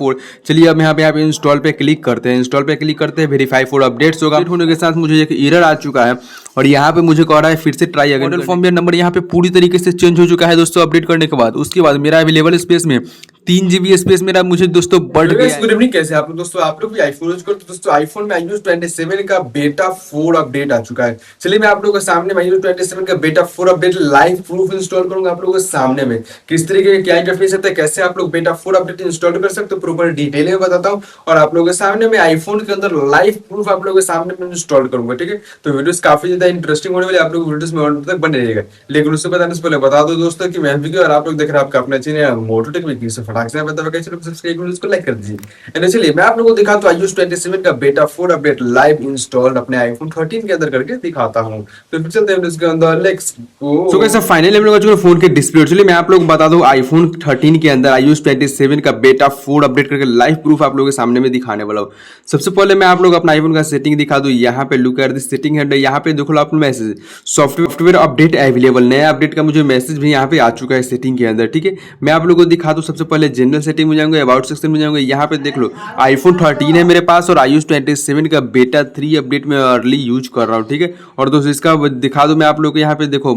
4। चलिए अब यहाँ पे इंस्टॉल पे क्लिक करते हैं। इंस्टॉल पे क्लिक करते हैं, वेरीफाई फॉर अपडेट्स होगा। अपडेट होने के साथ मुझे एक एरर आ चुका है और यहाँ पे मुझे कह रहा है फिर से try again. Model form number यहाँ पे पूरी तरीके से चेंज हो चुका है दोस्तों अपडेट करने के बाद। उसके बाद मेरा अवेलेबल स्पेस में 3 GB स्पेस मेरा मुझे दोस्तों बढ़ गया है। गुड इवनिंग, कैसे आप लोग दोस्तों? आप लोग भी आईफोन यूज करते हो दोस्तों। आईफोन में iOS 27 का बेटा 4 अपडेट आ चुका है। चलिए मैं आप लोगों के सामने iOS 27 का बेटा 4 अपडेट लाइव प्रूफ इंस्टॉल करूंगा आप लोगों के सामने में। किस तरीके का क्या इंटरफेस होता है, कैसे आप लोग बेटा 4 अपडेट इंस्टॉल कर सकते हो, प्रॉपर डिटेल में बताता हूँ और आप लोगों के सामने में आईफोन के अंदर लाइव प्रूफ आप लोगों के सामने में इंस्टॉल करूंगा। ठीक है, तो वीडियोस काफी ज्यादा इंटरेस्टिंग होने वाली, आप लोग वीडियोस में अंत तक बने रहिएगा। लेकिन उससे बताने से पहले बता दो दोस्तों कि मैं भी और आप लोग देख रहे हैं आपका अपना चैनल मोटो टेक से फटाक से बता कैसे लोग सब्सक्राइब उसको लाइक कर दीजिए। एंड चलिए मैं आप लोगों को दिखाता हूं iOS 27 का बेटा 4 अपडेट लाइव इंस्टॉल अपने आईफोन 13 के अंदर करके दिखाता हूं। तो फिर चलते हैं इसके अंदर, let's go. So guys finally हम लोग आ चुके हैं फोन के डिस्प्ले। चलिए मैं आप लोग बता दूं आईफोन 13 के अंदर iOS 27 का बेटा 4 अपडेट करके लाइव प्रूफ आप लोगों के सामने में दिखाने वाला हूं। सबसे पहले मैं आप लोग अपना आईफोन का सेटिंग दिखा दूं। यहाँ पे लुक एट दिस सेटिंग है, यहाँ पे देखो आप मैसेज सॉफ्टवेयर अपडेट अवेलेबल, नया अपडेट का मुझे मैसेज भी यहाँ पे आ चुका है सेटिंग के अंदर। ठीक है, मैं आप लोगों को दिखा दूं। सबसे पहले जनरल सेटिंग में जाऊंगा, अबाउट सेक्शन में जाऊंगा। यहाँ पे देख लो आईफोन 13 है मेरे पास और iOS 27 का बेटा 3 अपडेट में अर्ली यूज कर रहा हूँ। ठीक है, और दोस्तों इसका दिखा दो मैं आप लोग को। यहाँ पे देखो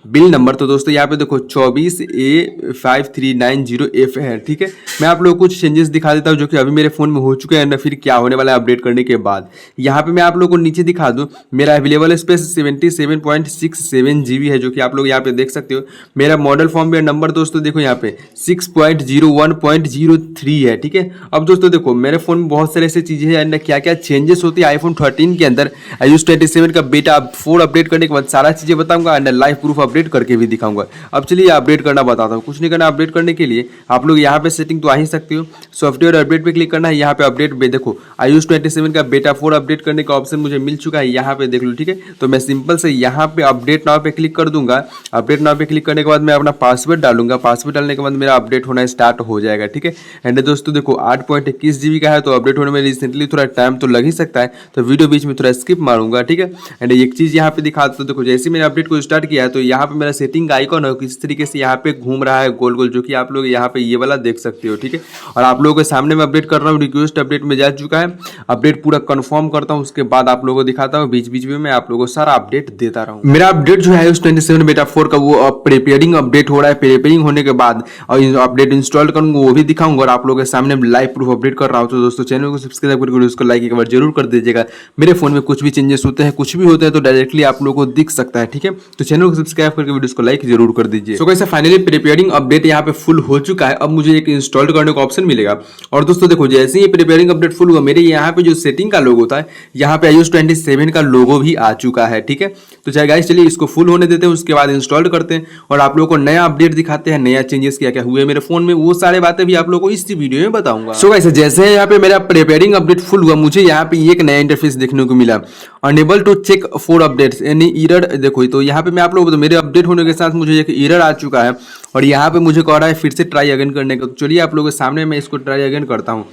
बिल नंबर, तो दोस्तों यहाँ पे देखो 24A5390F है। ठीक है, मैं आप लोग को कुछ चेंजेस दिखा देता हूँ जो कि अभी मेरे फोन में हो चुके हैं ना, फिर क्या होने वाला है अपडेट करने के बाद। यहाँ पे मैं आप लोग को नीचे दिखा दूँ, मेरा अवेलेबल स्पेस 77.67 GB है, जो कि आप लोग यहाँ पे देख सकते हो। मेरा मॉडल फॉर्म में नंबर दोस्तों देखो यहाँ पे 6.01.03 है। ठीक है, अब दोस्तों देखो मेरे फोन में बहुत सारे ऐसी चीजें हैं, क्या क्या चेंजेस होती है आईफोन 13 के अंदर iOS 27 का बेटा 4 अपडेट करने के बाद सारा चीजें बताऊंगा एंड लाइव प्रूफ अपडेट करके भी दिखाऊंगा। अब चलिए अपडेट करना बताता हूँ। कुछ नहीं करना, अपडेट करने के लिए आप लोग यहाँ पे सेटिंग तो आ ही सकते हो, सॉफ्टवेयर अपडेट पे क्लिक करना है। यहाँ पे अपडेट पे देखो iOS 27 का बेटा 4 अपडेट करने का ऑप्शन मुझे मिल चुका है, यहाँ पे देख लो। ठीक है, तो मैं सिंपल से यहाँ पे अपडेट नाउ पे क्लिक कर दूंगा। अपडेट नाउ पे क्लिक करने के बाद मैं अपना पासवर्ड डालूंगा। पासवर्ड डालने के बाद मेरा अपडेट होना स्टार्ट हो जाएगा। ठीक है, एंड दोस्तों देखो 8.21 GB का है, तो अपडेट होने में रिसेंटली थोड़ा टाइम तो लग ही सकता है, तो वीडियो बीच में थोड़ा स्किप मारूंगा। ठीक है, एंड एक चीज यहाँ पे दिखा दो, देखो जैसे मैंने अपडेट को स्टार्ट किया है तो यहाँ पे मेरा सेटिंग आइकॉन है किस तरीके से यहाँ पे घूम रहा है गोल गोल, जो कि आप लोग यहाँ पे ये वाला देख सकते हो। ठीक है, और आप लोगों के सामने में अपडेट कर रहा हूँ, रिक्वेस्ट अपडेट में जा चुका है। अपडेट पूरा कंफर्म करता हूँ, उसके बाद आप लोगों को दिखाता हूँ। बीच बीच में मैं आप लोगों को सारा अपडेट देता रहूँ। मेरा अपडेट जो है iOS 27 बेटा 4 का वो प्रिपेयरिंग अपडेट हो रहा है। प्रिपेयरिंग होने के बाद और अपडेट इंस्टॉल करूंगा वो भी दिखाऊंगा और आप लोगों के सामने लाइव प्रूफ अपडेट कर रहा हूँ। तो दोस्तों चैनल को सब्सक्राइब करके उसको लाइक एक बार जरूर कर दीजिएगा। मेरे फोन में कुछ भी चेंजेस होते हैं, कुछ भी होता है तो डायरेक्टली आप लोगों को दिख सकता है। ठीक है, तो चैनल को सब्सक्राइब करके वीडियो को लाइक जरूर कर दीजिए। So guys finally preparing update यहाँ पे फुल हो चुका है। अब मुझे एक इंस्टॉल करने का ऑप्शन मिलेगा और दोस्तों देखो जैसे ही प्रिपेयरिंग अपडेट फुल हुआ, मेरे यहाँ पे जो सेटिंग का लोगो था, यहाँ पे iOS 27 का लोगो भी आ चुका है। ठीक है, तो चाहे गाइस चलिए इसको फुल होने देते हैं, उसके बाद इंस्टॉल करते हैं और आप लोगों को नया अपडेट दिखाते हैं, नया चेंजेस क्या क्या हुए मेरे फोन में, वो सारे बातें भी आप लोगों को इस वीडियो में बताऊंगा। सो गाइस जैसे यहाँ पे मेरा प्रिपेयरिंग अपडेट फुल हुआ, मुझे यहाँ पे एक नया इंटरफेस देखने को मिला, unable to check for updates, यानी एरर देखो। तो यहाँ पे मैं आप लोगों को मेरे अपडेट होने के साथ मुझे एक एरर आ चुका है और यहाँ पे मुझे कह रहा है फिर से ट्राई अगेन करने का। तो चलिए आप लोगों के सामने मैं इसको ट्राई अगेन करता हूँ।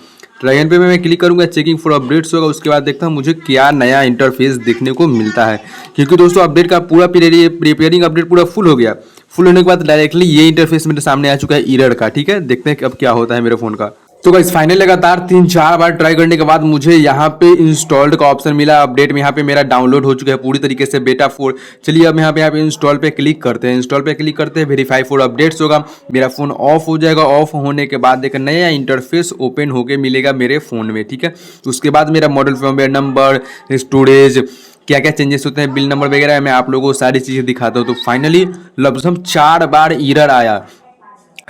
ट्राई अगेन पे मैं क्लिक करूंगा, चेकिंग फॉर अपडेट्स होगा, उसके बाद देखता हूँ मुझे क्या नया इंटरफेस देखने को मिलता है। क्योंकि दोस्तों अपडेट का पूरा प्रिपेयरिंग अपडेट पूरा फुल हो गया। फुल होने के बाद डायरेक्टली ये इंटरफेस मेरे सामने आ चुका है एरर का। ठीक है, देखते हैं अब क्या होता है मेरे फोन का। तो गाइस फाइनली लगातार 3-4 बार ट्राई करने के बाद मुझे यहाँ पे इंस्टॉल्ड का ऑप्शन मिला अपडेट में। यहाँ पे मेरा डाउनलोड हो चुका है पूरी तरीके से बेटा 4। चलिए अब यहाँ पे इंस्टॉल पे क्लिक करते हैं। इंस्टॉल पे क्लिक करते हैं, वेरीफाई फॉर अपडेट्स होगा, मेरा फोन ऑफ हो जाएगा। ऑफ होने के बाद एक नया इंटरफेस ओपन होके मिलेगा मेरे फोन में। ठीक है, उसके बाद मेरा मॉडल फॉर्म नंबर, स्टोरेज, क्या क्या चेंजेस होते हैं, बिल नंबर वगैरह मैं आप लोगों को सारी चीज़ें दिखाता हूँ। तो फाइनली लमसम 4 बार एरर आया।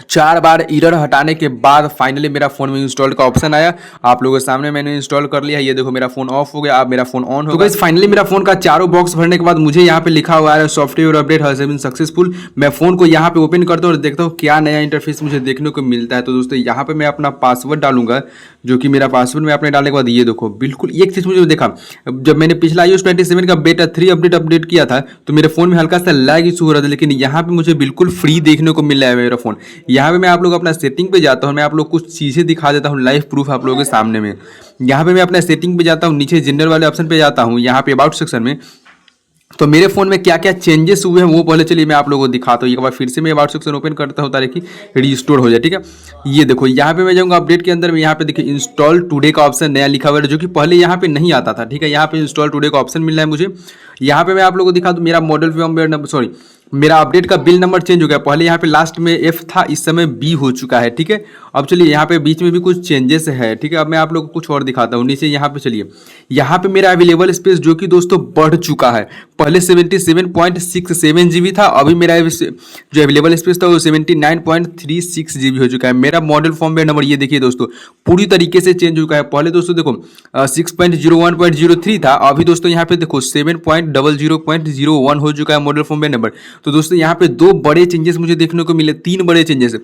4 बार एरर हटाने के बाद फाइनली मेरा फोन में इंस्टॉल का ऑप्शन आया। आप लोगों के सामने मैंने इंस्टॉल कर लिया। ये देखो मेरा फोन ऑफ हो गया, अब मेरा फोन ऑन हो गया। तो फाइनली मेरा फोन का चारों बॉक्स भरने के बाद मुझे यहाँ पे लिखा हुआ है software update has been successful. मैं फोन को यहाँ पे ओपन करता हूँ और देखता हूँ क्या नया इंटरफेस मुझे देखने को मिलता है। तो दोस्तों यहाँ पे मैं अपना पासवर्ड डालूंगा, जो कि मेरा पासवर्ड में आपने डालने के बाद ये देखो बिल्कुल एक चीज मुझे देखा, जब मैंने पिछला iOS 27 का बेटा 3 अपडेट किया था तो मेरे फोन में हल्का सा लैग इशू हो रहा था, लेकिन यहाँ पे मुझे बिल्कुल फ्री देखने को मिल रहा है मेरा फोन। यहाँ पे मैं आप लोग अपना सेटिंग पे जाता हूँ, मैं आप लोग कुछ चीजें दिखा देता हूँ लाइव प्रूफ आप लोगों के सामने में। यहाँ पे मैं अपना सेटिंग पे जाता हूँ, नीचे जनरल वाले ऑप्शन पे जाता हूँ, यहाँ पे अबाउट सेक्शन में तो मेरे फोन में क्या क्या चेंजेस हुए हैं वो पहले चलिए मैं आप लोगों को दिखाता हूँ। एक बार फिर से मैं व्हाट्सएप से ओपन करता हूँ ताकि रिस्टोर हो जाए, ठीक है। ये देखो यहाँ पे मैं जाऊँगा अपडेट के अंदर में, यहाँ पे देखिए इंस्टॉल टुडे का ऑप्शन नया लिखा हुआ है जो कि पहले यहाँ पे नहीं आता था, ठीक है। यहाँ पे इंस्टॉल टुडे का ऑप्शन मिल रहा है मुझे। यहाँ पे मैं आप लोगों को दिखा दूँ मेरा मॉडल नंबर, सॉरी मेरा अपडेट का बिल नंबर चेंज हो गया। पहले यहाँ पे लास्ट में एफ था, इस समय बी हो चुका है, ठीक है। अब चलिए यहाँ पे बीच में भी कुछ चेंजेस है, ठीक है। अब मैं आप लोग को कुछ और दिखाता हूँ नीचे। यहाँ पे चलिए, यहाँ पे मेरा अवेलेबल स्पेस जो कि दोस्तों बढ़ चुका है। पहले 77.67 GB था, अभी मेरा जो अवेलेबल स्पेस था वो 79.36 GB हो चुका है। मेरा मॉडल फॉर्मवेयर नंबर ये देखिए दोस्तों पूरी तरीके से चेंज हो चुका है। पहले दोस्तों देखो 6.01.03 था, अभी दोस्तों यहाँ पे देखो 7.00.01 हो चुका है मॉडल फॉर्मवेयर नंबर। तो दोस्तों यहाँ पे दो बड़े चेंजेस मुझे देखने को मिले, तीन बड़े चेंजेस।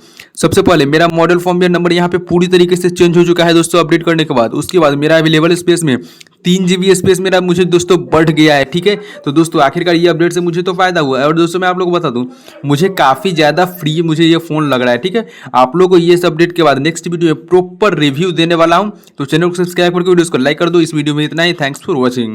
सबसे पहले मेरा मॉडल फॉर्मवेयर नंबर यहाँ पे पूरी तरीके से चेंज हो चुका है दोस्तों अपडेट करने के बाद। उसके बाद मेरा अवेलेबल स्पेस में 3 GB स्पेस मेरा मुझे दोस्तों बढ़ गया है, ठीक है। तो दोस्तों आखिरकार ये अपडेट से मुझे तो फायदा हुआ है। और दोस्तों मैं आप लोगों को बता दूं मुझे काफ़ी ज़्यादा फ्री मुझे ये फ़ोन लग रहा है, ठीक है। आप लोगों को ये इस अपडेट के बाद नेक्स्ट वीडियो में प्रॉपर रिव्यू देने वाला हूँ। तो चैनल को सब्सक्राइब करके वीडियो को लाइक कर दो। इस वीडियो में इतना ही। Thanks for watching.